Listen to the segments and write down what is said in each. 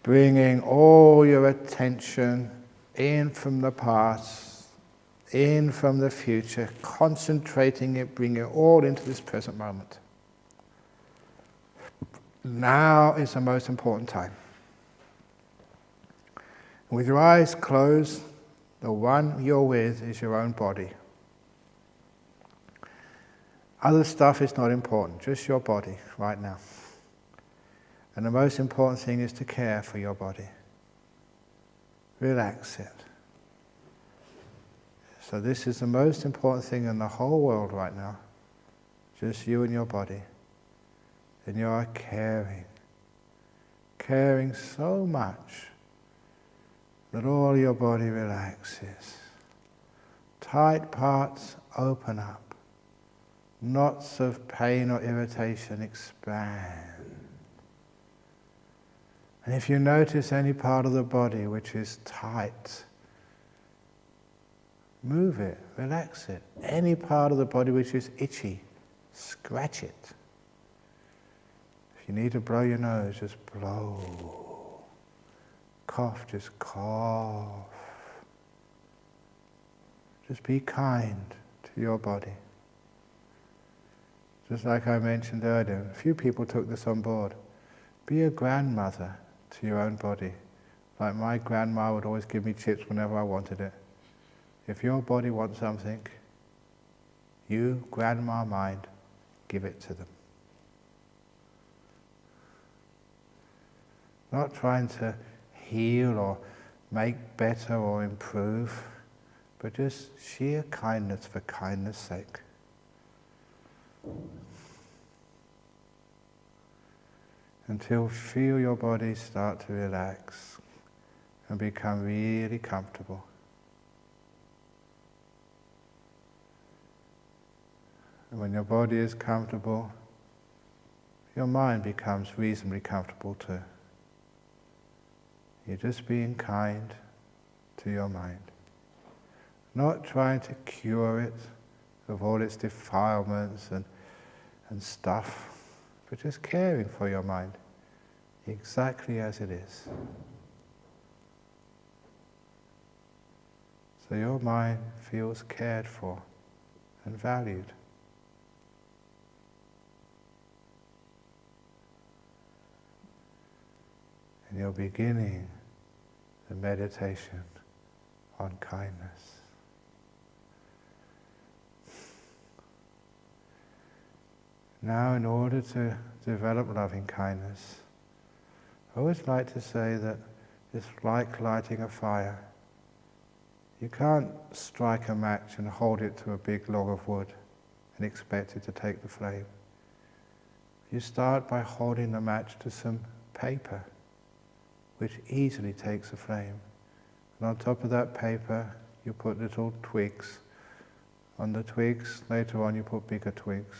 bringing all your attention in from the past, in from the future, concentrating it, bringing it all into this present moment. Now is the most important time. With your eyes closed, the one you're with is your own body. Other stuff is not important, just your body right now. And the most important thing is to care for your body. Relax it. So this is the most important thing in the whole world right now. Just you and your body. And you are caring so much that all your body relaxes. Tight parts open up. Knots of pain or irritation expand. And if you notice any part of the body which is tight, move it, relax it. Any part of the body which is itchy, scratch it. If you need to blow your nose, just blow. Cough, just cough. Just be kind to your body. Just like I mentioned earlier, a few people took this on board. Be a grandmother to your own body. Like my grandma would always give me chips whenever I wanted it. If your body wants something, you, grandma mind, give it to them. Not trying to heal or make better or improve, but just sheer kindness for kindness' sake. Until feel your body start to relax and become really comfortable. And when your body is comfortable, your mind becomes reasonably comfortable too. You're just being kind to your mind. Not trying to cure it of all its defilements and stuff, but just caring for your mind, exactly as it is. So your mind feels cared for and valued. And you're beginning the meditation on kindness. Now, in order to develop loving kindness, I always like to say that it's like lighting a fire. You can't strike a match and hold it to a big log of wood and expect it to take the flame. You start by holding the match to some paper, which easily takes a flame. And on top of that paper, you put little twigs. On the twigs, later on you put bigger twigs.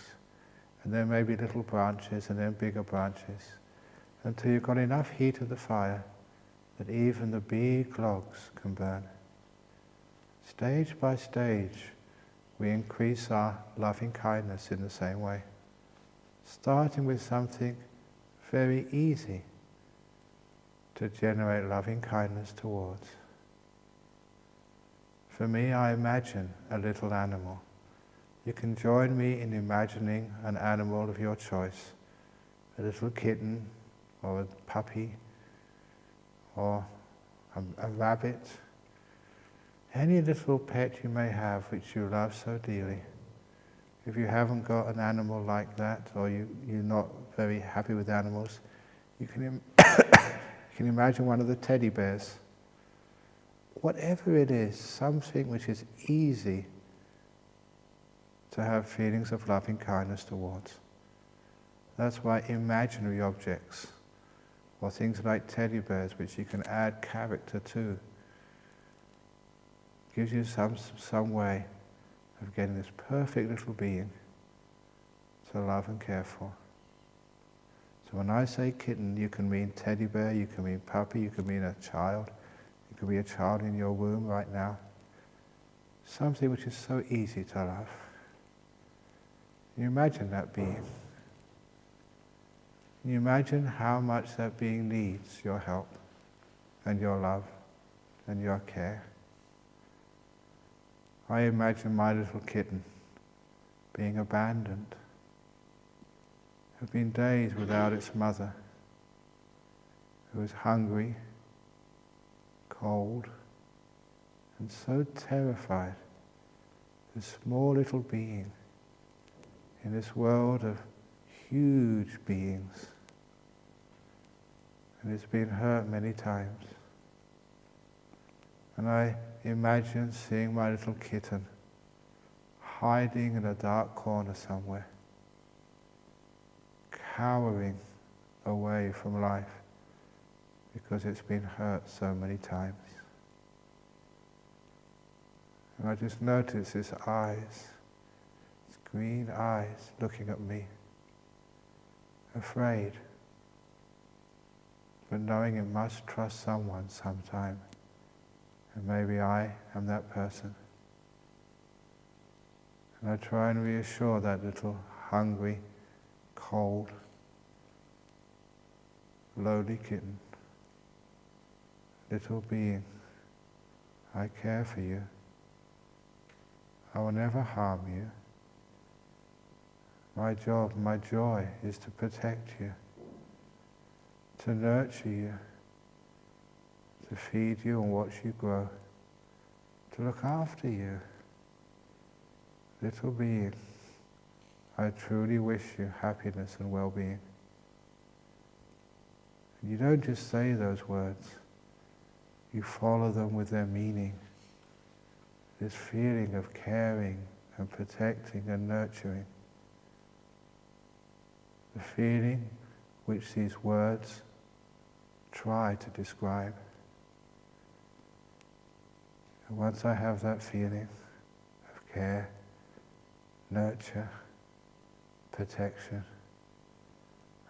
And then maybe little branches, and then bigger branches, until you've got enough heat of the fire that even the big logs can burn. Stage by stage, we increase our loving kindness in the same way, starting with something very easy to generate loving kindness towards. For me, I imagine a little animal. You can join me in imagining an animal of your choice, a little kitten, or a puppy, or a rabbit, any little pet you may have which you love so dearly. If you haven't got an animal like that, or you're not very happy with animals, you can imagine one of the teddy bears. Whatever it is, something which is easy to have feelings of loving kindness towards. That's why imaginary objects, or things like teddy bears, which you can add character to, gives you some way of getting this perfect little being to love and care for. So when I say kitten, you can mean teddy bear, you can mean puppy, you can mean a child, you can be a child in your womb right now. Something which is so easy to love. You imagine that being. You imagine how much that being needs your help. and your love and your care. I imagine my little kitten being abandoned. There have been days without its mother, who was hungry, cold, and so terrified, this small little being in this world of huge beings, and it's been hurt many times. And I imagine seeing my little kitten hiding in a dark corner somewhere, cowering away from life because it's been hurt so many times. And I just notice its eyes, its green eyes looking at me, afraid, but knowing it must trust someone sometime, and maybe I am that person. And I try and reassure that little hungry, cold, lowly kitten, little being, I care for you. I will never harm you. My job, my joy is to protect you, to nurture you, to feed you and watch you grow, to look after you. Little being, I truly wish you happiness and well-being. And you don't just say those words, you follow them with their meaning. This feeling of caring and protecting and nurturing. The feeling which these words try to describe. And once I have that feeling of care, nurture, protection,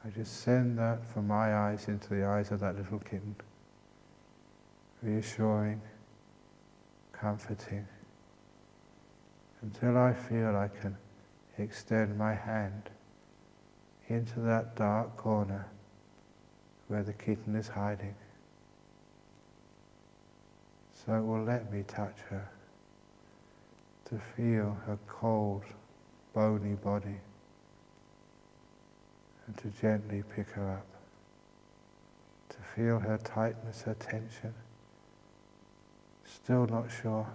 I just send that from my eyes into the eyes of that little kitten, reassuring, comforting, until I feel I can extend my hand into that dark corner where the kitten is hiding, so it will let me touch her, to feel her cold, bony body, and to gently pick her up, to feel her tightness, her tension, still not sure,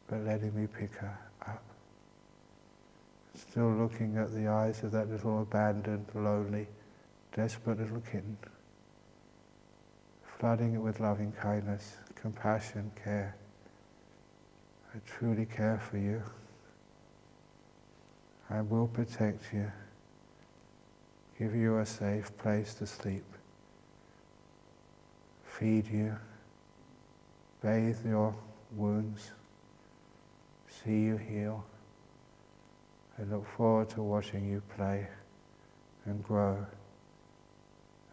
but letting me pick her up. Still looking at the eyes of that little abandoned, lonely, desperate little kitten, flooding it with loving kindness, compassion, care. I truly care for you. I will protect you, give you a safe place to sleep, feed you, bathe your wounds, see you heal. I look forward to watching you play and grow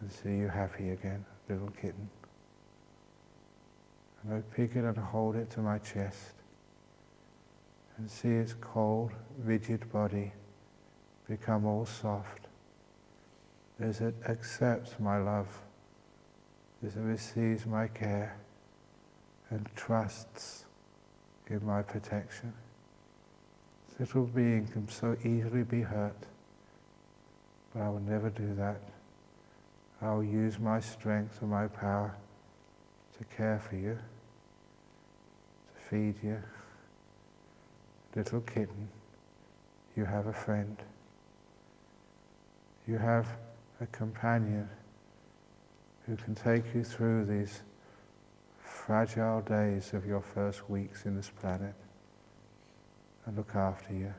and see you happy again, little kitten. And I pick it and hold it to my chest and see its cold, rigid body become all soft as it accepts my love, as it receives my care and trusts in my protection. This little being can so easily be hurt, but I will never do that. I will use my strength and my power to care for you, to feed you. Little kitten, you have a friend. You have a companion who can take you through these fragile days of your first weeks in this planet and look after you.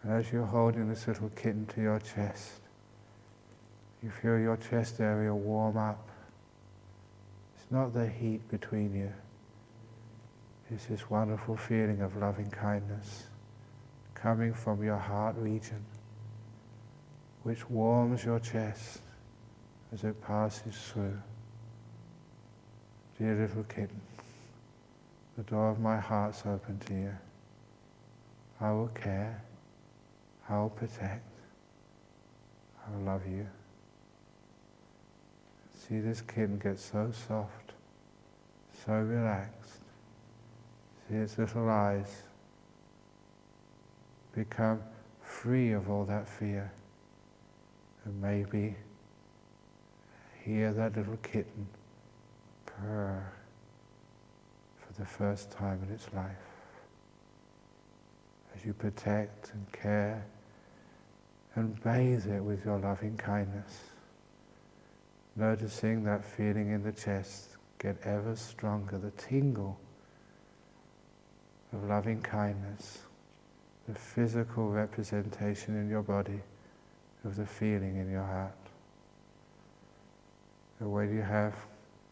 And as you're holding this little kitten to your chest, you feel your chest area warm up. It's not the heat between you. It's this wonderful feeling of loving kindness coming from your heart region, which warms your chest as it passes through. Dear little kitten, the door of my heart's open to you. I will care, I will protect, I will love you. See this kitten get so soft, so relaxed. See its little eyes become free of all that fear. And maybe hear that little kitten purr for the first time in its life. As you protect and care and bathe it with your loving kindness, noticing that feeling in the chest get ever stronger, the tingle of loving kindness, the physical representation in your body of the feeling in your heart. And when you have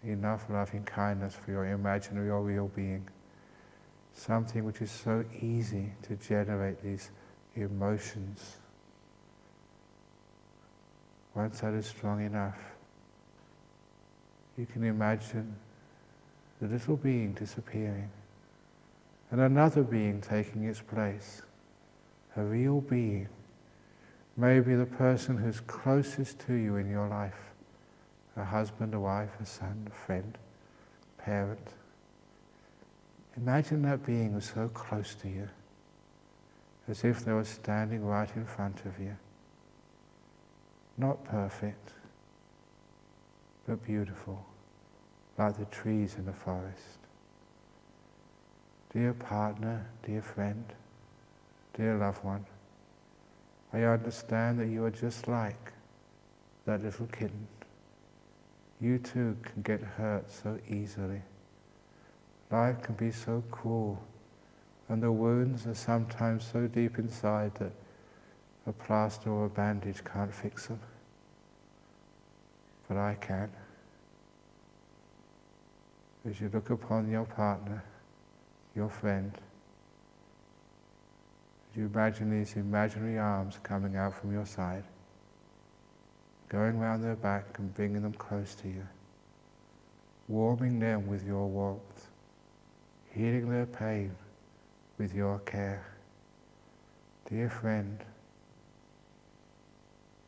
enough loving kindness for your imaginary or real being, something which is so easy to generate these emotions, once that is strong enough, you can imagine the little being disappearing and another being taking its place, a real being, maybe the person who's closest to you in your life, a husband, a wife, a son, a friend, parent. Imagine that being was so close to you, as if they were standing right in front of you. Not perfect, but beautiful, like the trees in the forest. Dear partner, dear friend, dear loved one, I understand that you are just like that little kitten. You too can get hurt so easily. Life can be so cruel, and the wounds are sometimes so deep inside that a plaster or a bandage can't fix them. But I can. As you look upon your partner, your friend, as you imagine these imaginary arms coming out from your side, going round their back and bringing them close to you, warming them with your warmth, healing their pain with your care. Dear friend,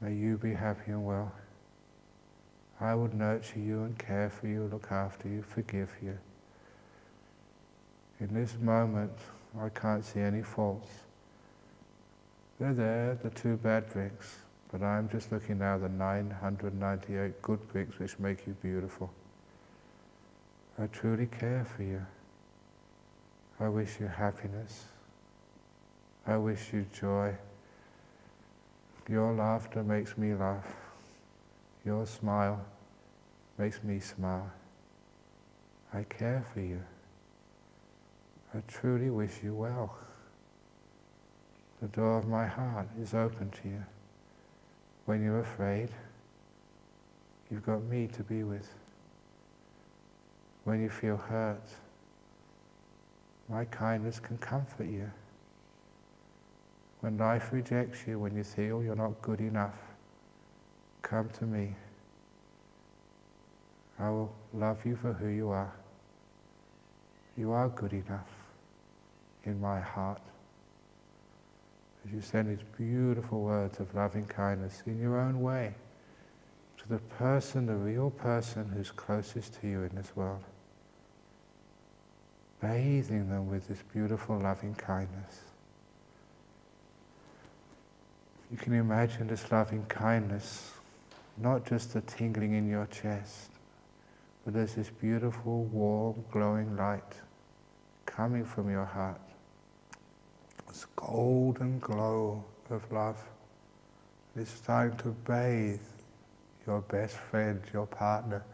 may you be happy and well. I would nurture you and care for you, look after you, forgive you. In this moment, I can't see any faults. They're there, the 2 bad bricks, but I'm just looking now at the 998 good bricks which make you beautiful. I truly care for you. I wish you happiness. I wish you joy. Your laughter makes me laugh. Your smile makes me smile. I care for you. I truly wish you well. The door of my heart is open to you. When you're afraid, you've got me to be with. When you feel hurt, my kindness can comfort you. When life rejects you, when you feel you're not good enough, come to me. I will love you for who you are. You are good enough in my heart. As you send these beautiful words of loving kindness in your own way to the person, the real person who's closest to you in this world, bathing them with this beautiful loving kindness. You can imagine this loving kindness, not just the tingling in your chest, but there's this beautiful, warm, glowing light coming from your heart. This golden glow of love is starting to bathe your best friend, your partner,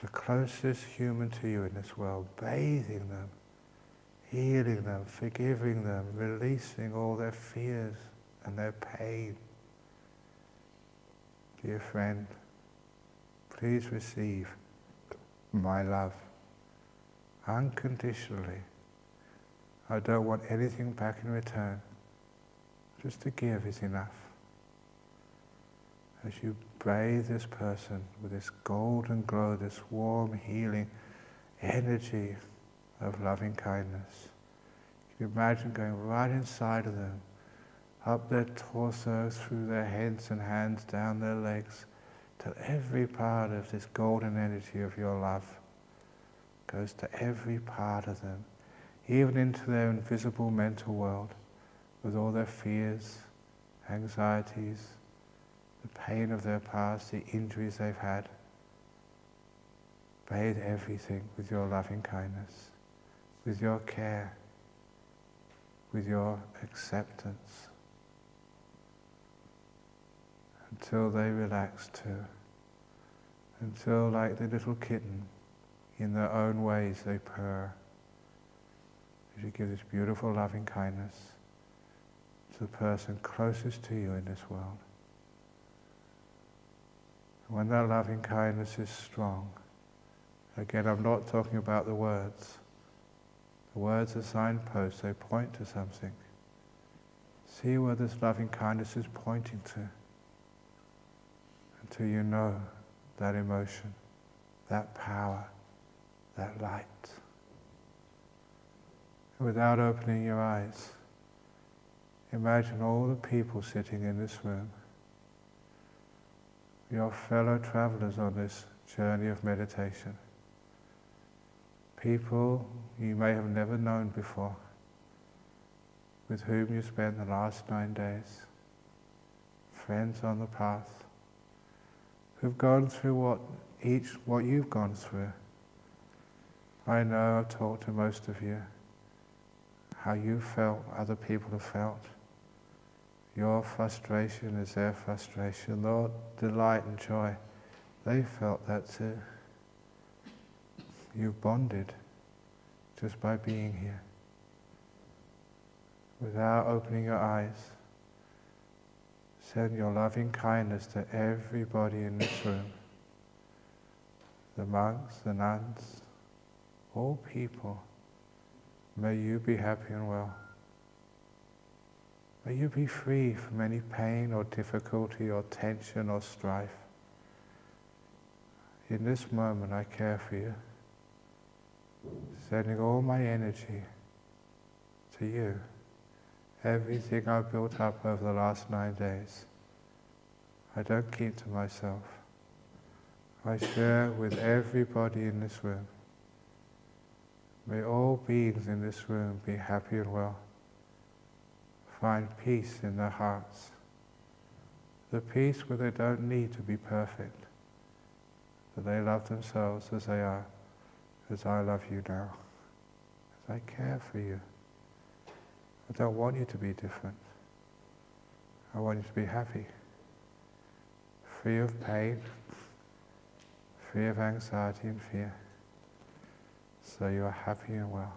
the closest human to you in this world, bathing them, healing them, forgiving them, releasing all their fears and their pain. Dear friend, please receive my love unconditionally. I don't want anything back in return. Just to give is enough. As you bathe this person with this golden glow, this warm, healing energy of loving kindness, you can imagine going right inside of them, up their torso, through their heads and hands, down their legs, till every part of this golden energy of your love goes to every part of them, even into their invisible mental world, with all their fears, anxieties, the pain of their past, the injuries they've had. Bathe everything with your loving kindness, with your care, with your acceptance, until they relax too, until like the little kitten, in their own ways they purr, as you give this beautiful loving kindness to the person closest to you in this world. When that loving kindness is strong, again, I'm not talking about the words. The words are signposts, they point to something. See where this loving kindness is pointing to, until you know that emotion, that power, that light. Without opening your eyes, imagine all the people sitting in this room, your fellow travelers on this journey of meditation. People you may have never known before, with whom you spent the last 9 days, friends on the path, who've gone through what you've gone through. I know I've talked to most of you, how you felt, other people have felt. Your frustration is their frustration, their delight and joy, they felt that too. You've bonded just by being here. Without opening your eyes, send your loving kindness to everybody in this room. The monks, the nuns, all people. May you be happy and well. May you be free from any pain or difficulty or tension or strife. In this moment I care for you, sending all my energy to you. Everything I've built up over the last 9 days, I don't keep to myself. I share with everybody in this room. May all beings in this room be happy and well. Find peace in their hearts. The peace where they don't need to be perfect, that they love themselves as they are, as I love you now, as I care for you. I don't want you to be different. I want you to be happy, free of pain, free of anxiety and fear, so you are happy and well.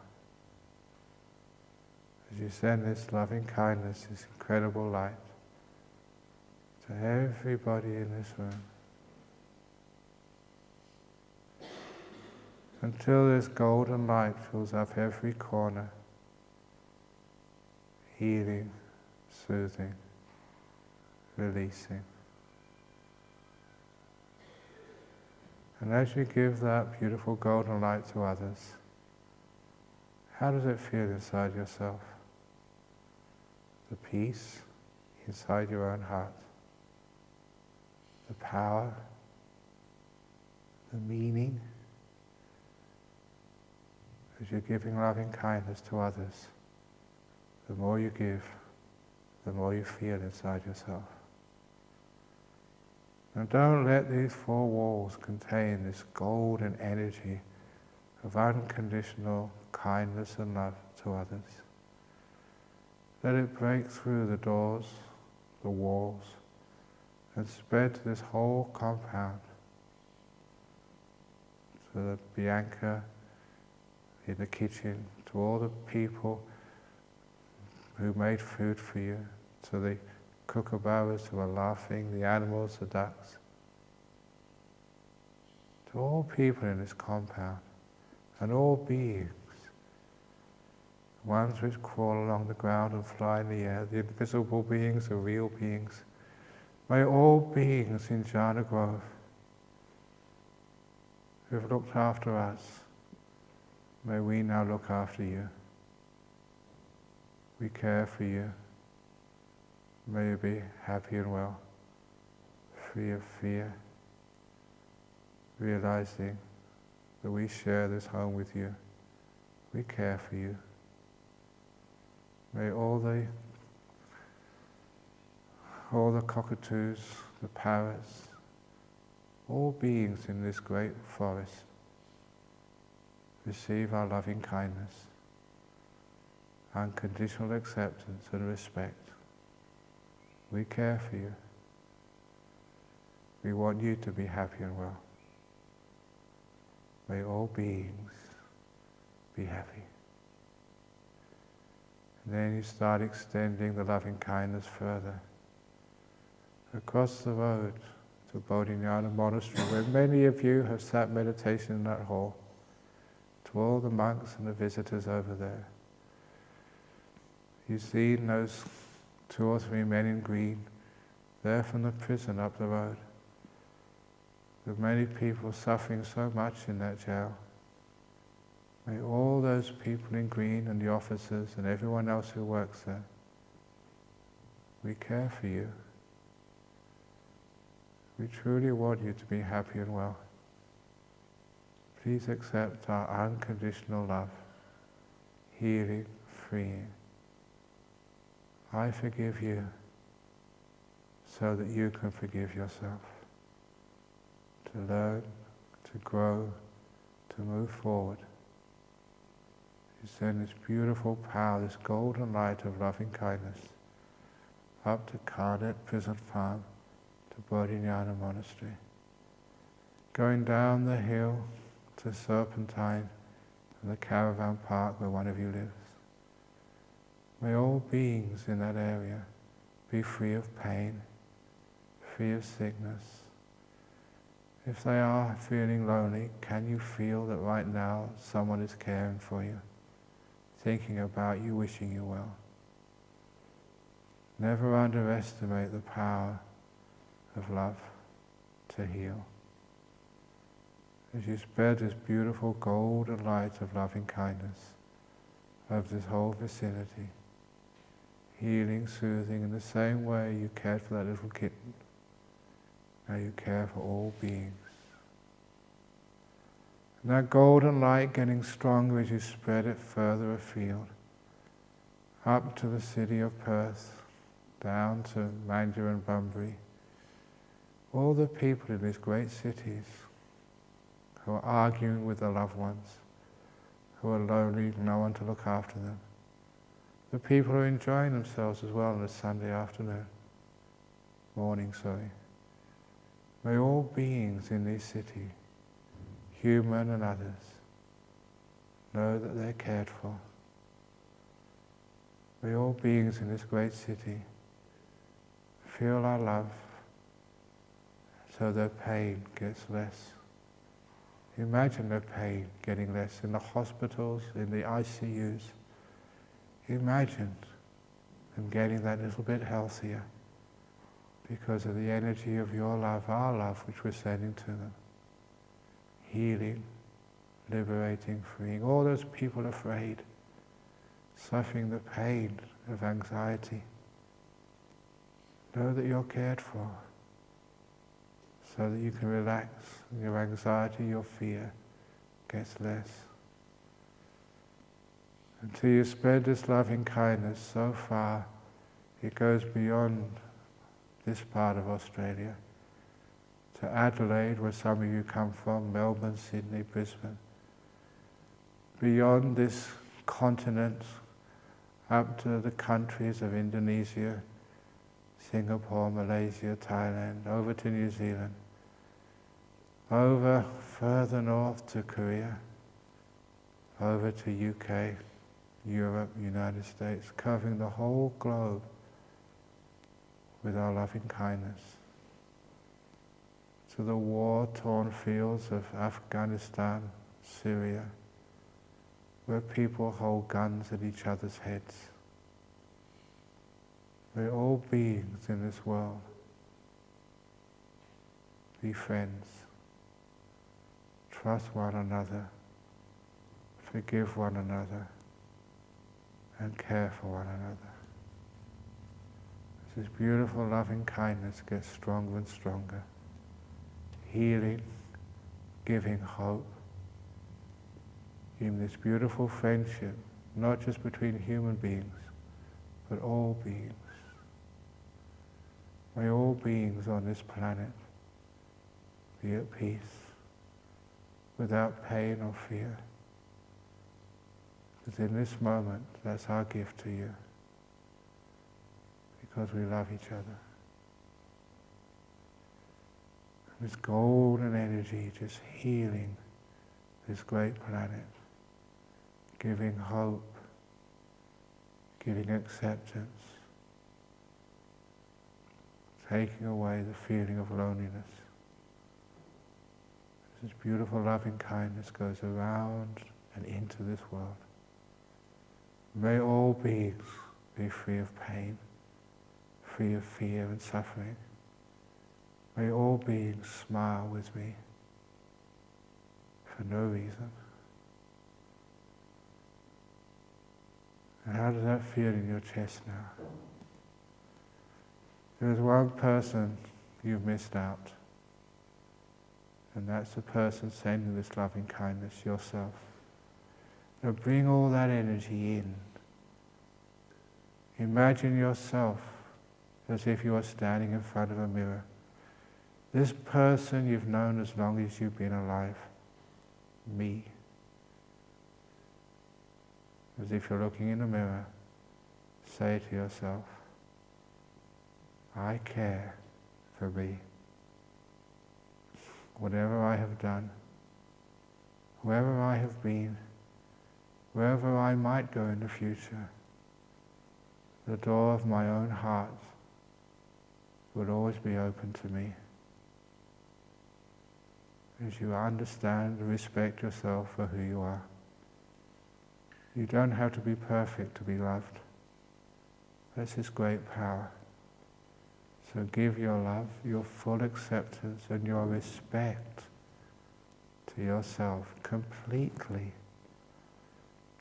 As you send this loving kindness, this incredible light to everybody in this room, until this golden light fills up every corner, healing, soothing, releasing. And as you give that beautiful golden light to others, how does it feel inside yourself? The peace inside your own heart, the power, the meaning. As you're giving loving kindness to others, the more you give, the more you feel inside yourself. And don't let these 4 walls contain this golden energy of unconditional kindness and love to others. Let it break through the doors, the walls, and spread to this whole compound, so that Bianca in the kitchen, to all the people who made food for you, to the kookaburras who are laughing, the animals, the ducks, to all people in this compound, and all beings, ones which crawl along the ground and fly in the air, the invisible beings, the real beings. May all beings in Jhana Grove who have looked after us, may we now look after you. We care for you. May you be happy and well, free of fear, realizing that we share this home with you. We care for you. May all the cockatoos, the parrots, all beings in this great forest receive our loving kindness, unconditional acceptance and respect. We care for you. We want you to be happy and well. May all beings be happy. And then you start extending the loving kindness further across the road to Jhana Monastery, where many of you have sat meditation in that hall, to all the monks and the visitors over there. You've seen those 2 or 3 men in green there from the prison up the road. With many people suffering so much in that jail. May all those people in green and the officers and everyone else who works there, we care for you. We truly want you to be happy and well. Please accept our unconditional love, healing, freeing. I forgive you so that you can forgive yourself. To learn, to grow, to move forward. You send this beautiful power, this golden light of loving kindness up to Cardet Prison Farm, to Jhana Monastery. Going down the hill to Serpentine and the caravan park where one of you lives. May all beings in that area be free of pain, free of sickness. If they are feeling lonely, can you feel that right now someone is caring for you, thinking about you, wishing you well? Never underestimate the power of love to heal. As you spread this beautiful golden light of loving kindness over this whole vicinity, healing, soothing in the same way you cared for that little kitten. Now you care for all beings. And that golden light getting stronger as you spread it further afield, up to the city of Perth, down to Mandurah and Bunbury. All the people in these great cities who are arguing with their loved ones, who are lonely, no one to look after them. The people who are enjoying themselves as well on a Sunday morning. May all beings in this city, human and others, know that they're cared for. May all beings in this great city feel our love so their pain gets less. Imagine their pain getting less in the hospitals, in the ICUs. Imagine them getting that little bit healthier because of the energy of your love, our love, which we're sending to them. Healing, liberating, freeing. All those people afraid, suffering the pain of anxiety. Know that you're cared for, so that you can relax, and your anxiety, your fear gets less. Until you spread this loving kindness so far, it goes beyond this part of Australia, to Adelaide, where some of you come from, Melbourne, Sydney, Brisbane. Beyond this continent, up to the countries of Indonesia, Singapore, Malaysia, Thailand, over to New Zealand, over further north to Korea, over to UK, Europe, United States, covering the whole globe with our loving kindness. To the war-torn fields of Afghanistan, Syria, where people hold guns at each other's heads. May all beings in this world be friends, trust one another, forgive one another, and care for one another. As this beautiful loving kindness gets stronger and stronger, healing, giving hope, giving this beautiful friendship, not just between human beings, but all beings. May all beings on this planet be at peace, without pain or fear. Because in this moment, that's our gift to you. Because we love each other. This golden energy just healing this great planet, giving hope, giving acceptance, taking away the feeling of loneliness. This beautiful loving kindness goes around and into this world. May all beings be free of pain, free of fear and suffering. May all beings smile with me for no reason. And how does that feel in your chest now? There is one person you've missed out, and that's the person sending this loving kindness, yourself. Now bring all that energy in. Imagine yourself as if you are standing in front of a mirror. This person you've known as long as you've been alive, me. As if you're looking in the mirror, say to yourself, I care for me. Whatever I have done, wherever I have been, wherever I might go in the future, the door of my own heart will always be open to me. As you understand and respect yourself for who you are. You don't have to be perfect to be loved. That's His great power. So give your love, your full acceptance and your respect to yourself completely.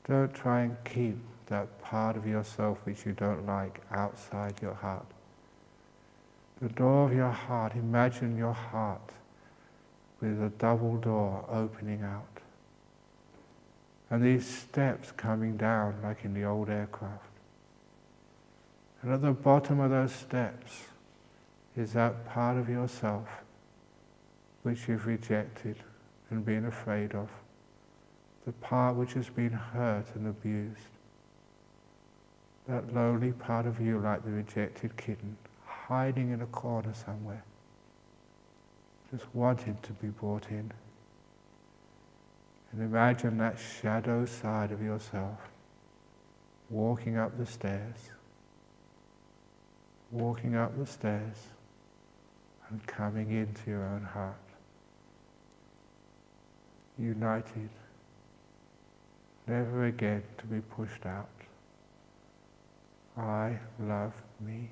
Don't try and keep that part of yourself which you don't like outside your heart. The door of your heart, imagine your heart with a double door opening out. And these steps coming down like in the old aircraft. And at the bottom of those steps is that part of yourself which you've rejected and been afraid of. The part which has been hurt and abused. That lowly part of you like the rejected kitten, hiding in a corner somewhere. Just wanted to be brought in. And imagine that shadow side of yourself walking up the stairs and coming into your own heart. United, never again to be pushed out. I love me,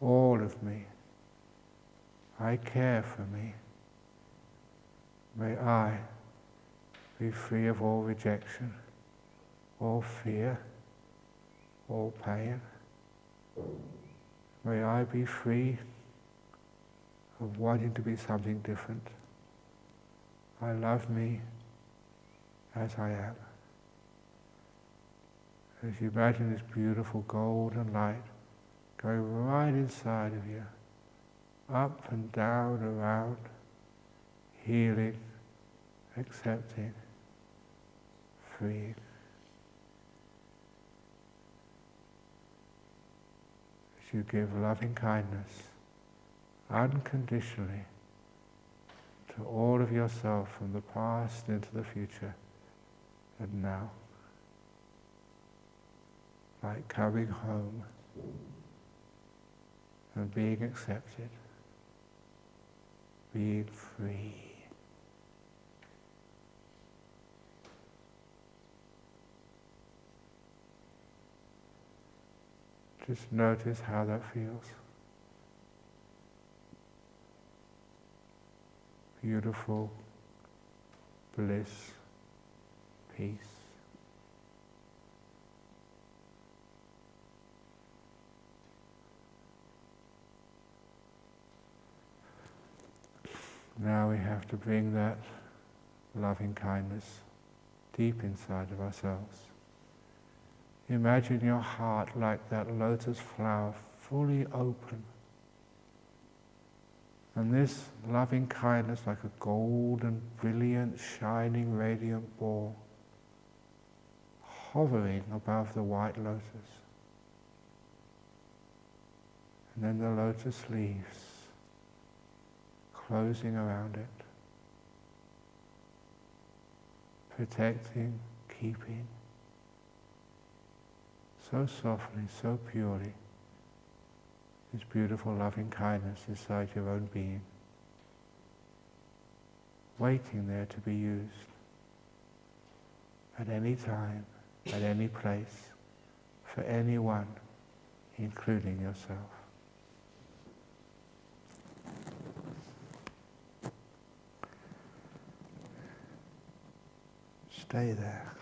all of me. I care for me. May I be free of all rejection, all fear, all pain. May I be free of wanting to be something different. I love me as I am. As you imagine this beautiful golden light going right inside of you, up and down, around, healing, accepting, freeing. As you give loving kindness unconditionally to all of yourself from the past into the future and now, like coming home and being accepted, being free. Just notice how that feels. Beautiful bliss, peace. Now we have to bring that loving kindness deep inside of ourselves. Imagine your heart like that lotus flower, fully open. And this loving kindness, like a golden, brilliant, shining, radiant ball, hovering above the white lotus. And then the lotus leaves, closing around it, protecting, keeping, so softly, so purely, this beautiful loving kindness inside your own being, waiting there to be used at any time, at any place, for anyone, including yourself. Stay there.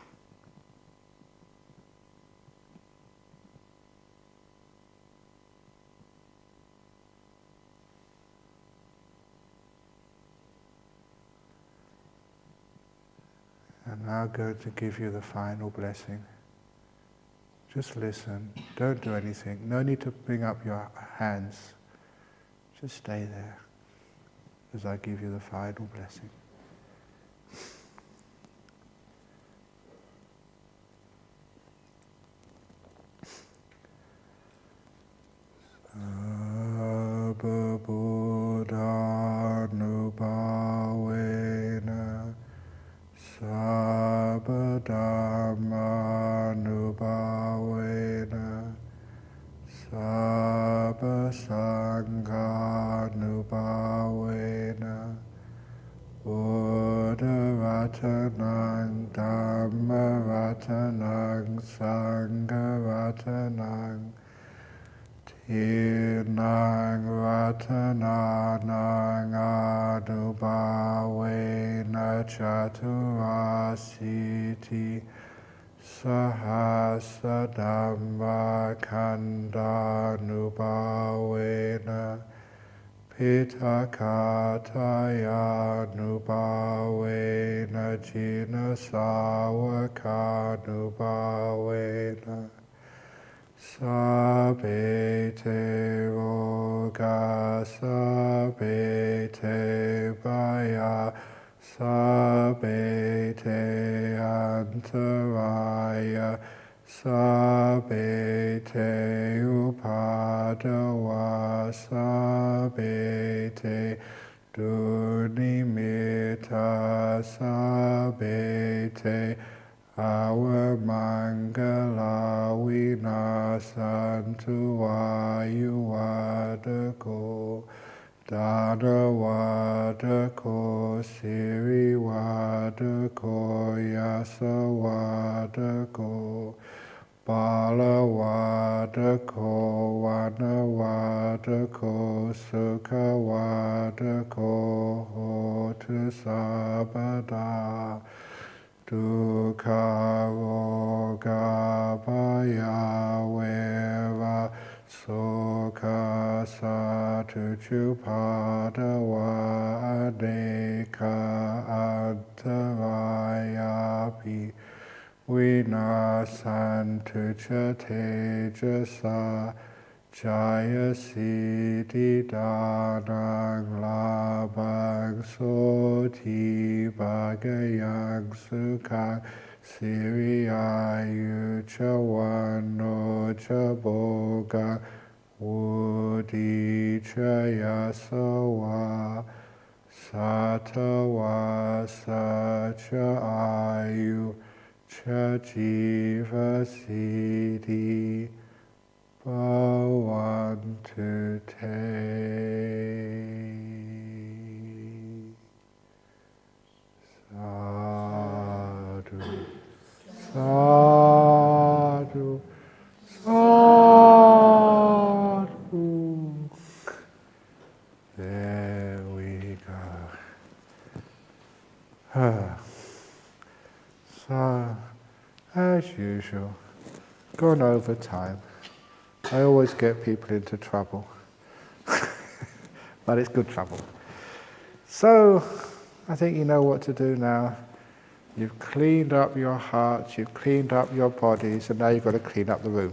I'm now going to give you the final blessing. Just listen, don't do anything. No need to bring up your hands. Just stay there as I give you the final blessing. Sabba Buddha Nubhavena Sabba Dhamma Nubhavena Sabba Sangha Nubhavena Buddha Ratanang Dhamma Ratanang Sangha Ratanang Tinang Ratananang Anubhavena Chaturasiti Sahasa Dhamma Kanda Nubhavena Pitakataya Nubhavena Jina Sawaka Nubhavena Sabbe te roga, sabbe te baya, sabbe te antaraya, sabbe te upadawa, sabbe te dunimita, sabbe te Our Mangala Vinasantu Vayuvadako Dhanavadako Sirivadako Yasavadako Balavadako Vanavadako Sukhavadako Hotu Sabada Dukkha roga bhaya veva sukha satuju padava adeka antarayapi vinasantu ca tejasa Jaya Siddhi Dhanang Labhang Soti Bhagayang Sukhang Siriyayu Chawano Chaboga Udi Chayasawa Satawa Sacha Ayu Chajiva Siddhi Bhavantu te. Sadhu, sadhu, sadhu. There we go. So, as usual, gone over time. I always get people into trouble, but it's good trouble. So, I think you know what to do now. You've cleaned up your hearts, you've cleaned up your bodies, and now you've got to clean up the room.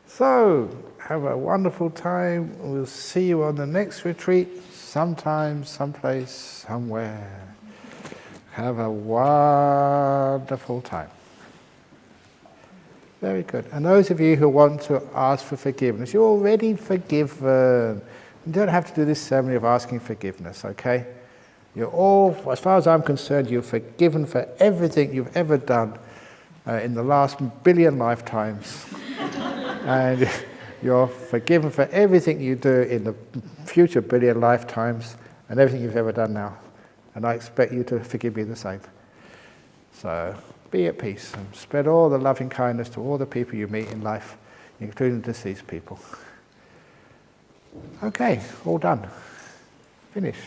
So, have a wonderful time. We'll see you on the next retreat, sometime, someplace, somewhere. Have a wonderful time. Very good. And those of you who want to ask for forgiveness, you're already forgiven. You don't have to do this ceremony of asking forgiveness, okay? You're all, as far as I'm concerned, you're forgiven for everything you've ever done in the last billion lifetimes. And you're forgiven for everything you do in the future billion lifetimes and everything you've ever done now. And I expect you to forgive me the same. So be at peace and spread all the loving kindness to all the people you meet in life, including deceased people. Okay, all done. Finish.